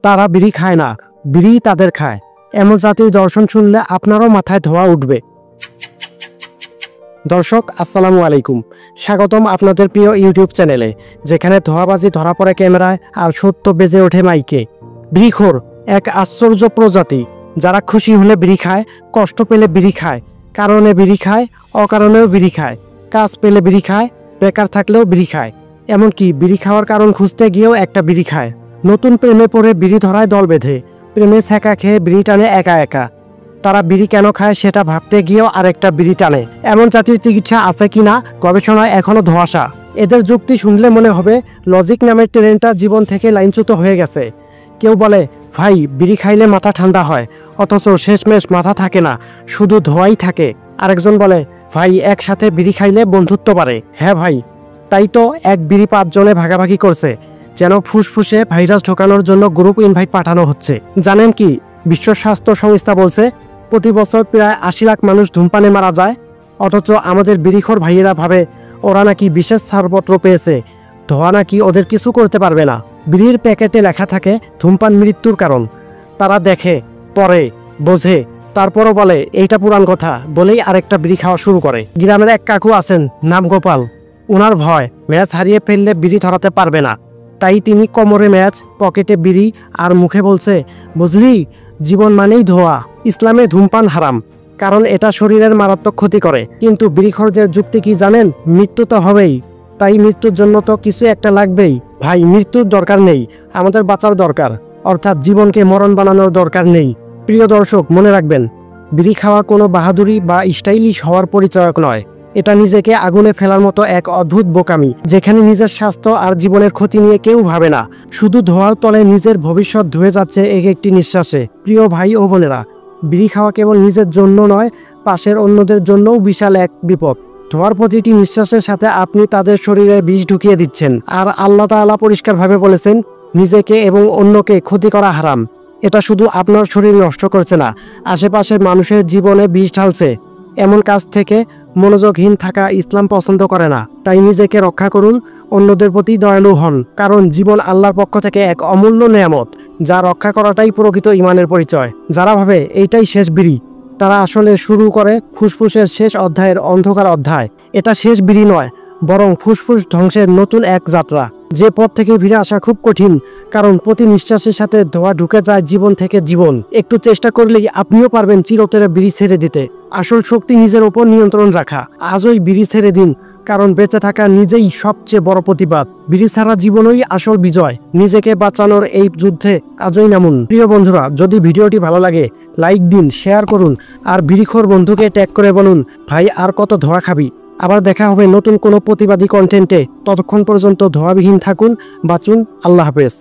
তারা বিড়ি খায় না, বিড়ি তাদের খায়। এমন জাতীয় দর্শন শুনলে আপনারও মাথায় ধোঁয়া উঠবে। দর্শক আসসালামু আলাইকুম, স্বাগতম আপনাদের প্রিয় ইউটিউব চ্যানেলে, যেখানে ধোঁয়াবাজি ধরা পড়ে ক্যামেরায় আর সত্য বেজে ওঠে মাইকে। বিড়িখোর এক আশ্চর্য প্রজাতি, যারা খুশি হলে বিড়ি খায়, কষ্ট পেলে বিড়ি খায়, কারণে বিড়ি খায়, অকারণেও বিড়ি খায়, কাজ পেলে বিড়ি খায়, বেকার থাকলেও বিড়ি খায়, এমনকি বিড়ি খাওয়ার কারণ খুঁজতে গিয়েও একটা বিড়ি খায়। নতুন প্রেমে পড়ে বিড়ি ধরায় দল বেঁধে, প্রেমে ছ্যাঁকা খেয়ে বিড়ি টানে একা একা। তারা বিড়ি কেন খায় সেটা ভাবতে গিয়েও আরেকটা বিড়ি টানে। এমন জাতীয় চিকিৎসা আছে কিনা গবেষণায় এখনো ধোঁয়াশা। এদের যুক্তি শুনলে মনে হবে লজিক নামের ট্রেনটা জীবন থেকে লাইনচ্যুত হয়ে গেছে। কেউ বলে, ভাই বিড়ি খাইলে মাথা ঠান্ডা হয়, অথচ শেষমেশ মাথা থাকে না, শুধু ধোঁয়াই থাকে। আরেকজন বলে, ভাই একসাথে বিড়ি খাইলে বন্ধুত্ব বাড়ে। হ্যাঁ ভাই, তাই তো এক বিড়ি 5 জনে ভাগাভাগি করছে, যেন ফুসফুসে ভাইরাস ঢোকানোর জন্য গ্রুপ ইনভাইট পাঠানো হচ্ছে। জানেন কি, বিশ্ব স্বাস্থ্য সংস্থা বলছে প্রতি বছর প্রায় 80 লাখ মানুষ ধূমপানে মারা যায়। অথচ আমাদের বিড়িখোর ভাইয়েরা ভাবে ওরা নাকি বিশেষ ছাড়পত্র পেয়েছে, ধোঁয়া নাকি ওদের কিছু করতে পারবে না। বিড়ির প্যাকেটে লেখা থাকে ধূমপান মৃত্যুর কারণ। তারা দেখে, পড়ে, বোঝে, তারপরও বলে এইটা পুরান কথা, বলেই আরেকটা বিড়ি খাওয়া শুরু করে। গ্রামের এক কাকু আছেন, নাম গোপাল। ওনার ভয় ম্যাচ হারিয়ে ফেললে বিড়ি ধরাতে পারবে না, তাই তিনি কোমরে ম্যাচ, পকেটে বিড়ি আর মুখে বলছে, বুঝলি, জীবন মানেই ধোঁয়া। ইসলামে ধূমপান হারাম, কারণ এটা শরীরের মারাত্মক ক্ষতি করে। কিন্তু বিড়িখোরদের যুক্তি কি জানেন? মৃত্যু তো হবেই, তাই মৃত্যুর জন্য তো কিছু একটা লাগবেই। ভাই, মৃত্যুর দরকার নেই, আমাদের বাঁচার দরকার, অর্থাৎ জীবনকে মরণ বানানোর দরকার নেই। প্রিয় দর্শক, মনে রাখবেন, বিড়ি খাওয়া কোনো বাহাদুরি বা স্টাইলিশ হওয়ার পরিচয়ক নয়। এটা নিজেকে আগুনে ফেলার মতো এক অদ্ভুত বোকামি, যেখানে নিজের স্বাস্থ্য আর জীবনের ক্ষতি নিয়ে কেউ ভাবে না, শুধু ধোঁয়ার তলে নিজের ভবিষ্যৎ ধুয়ে যাচ্ছে এক একটি নিঃশ্বাসে। প্রিয় ভাই ও বোনেরা, বিড়ি খাওয়া কেবল নিজের জন্য নয়, পাশের অন্যদের জন্যও বিশাল এক বিপদ। ধোঁয়ার প্রতিটি নিঃশ্বাসের সাথে আপনি তাদের শরীরে বিষ ঢুকিয়ে দিচ্ছেন। আর আল্লাহ তাআলা পরিষ্কারভাবে বলেছেন, নিজেকে এবং অন্যকে ক্ষতি করা হারাম। এটা শুধু আপনার শরীর নষ্ট করছে না, আশেপাশের মানুষের জীবনে বিষ ঢালছে। এমন কাজ থেকে মনোযোগহীন থাকা ইসলাম পছন্দ করে না। তাই নিজেকে রক্ষা করুন, অন্যদের প্রতি দয়ালু হন, কারণ জীবন আল্লাহর পক্ষ থেকে এক অমূল্য নেয়ামত, যা রক্ষা করাটাই প্রকৃত ঈমানের পরিচয়। যারা ভাবে এইটাই শেষ বিড়ি, তারা আসলে শুরু করে ফুসফুসের শেষ অধ্যায়ের অন্ধকার অধ্যায়। এটা শেষ বিড়ি নয়, বরং ফুসফুস ধ্বংসের নতুন এক যাত্রা, যে পথ থেকে ফিরে আসা খুব কঠিন, কারণ প্রতি নিঃশ্বাসের সাথে ধোঁয়া ঢুকে যায় জীবন থেকে জীবন। একটু চেষ্টা করলেই আপনিও পারবেন চিরতরে বিড়ি ছেড়ে দিতে। আসল শক্তি নিজের ওপর নিয়ন্ত্রণ রাখা। আজই বিড়ি ছেড়ে দিন, কারণ বেঁচে থাকা নিজেই সবচেয়ে বড় প্রতিবাদ। বিড়ি ছাড়া জীবনই আসল বিজয়। নিজেকে বাঁচানোর এই যুদ্ধে আজই নামুন। প্রিয় বন্ধুরা, যদি ভিডিওটি ভালো লাগে লাইক দিন, শেয়ার করুন, আর বিড়িখোর বন্ধুকে ট্যাগ করে বলুন, ভাই আর কত ধোঁয়া খাবি। আবার দেখা হবে নতুন কোনো প্রতিবাদী কন্টেন্টে। ততক্ষণ পর্যন্ত ধোঁয়াবিহীন থাকুন, বাঁচুন। আল্লাহ হাফেজ।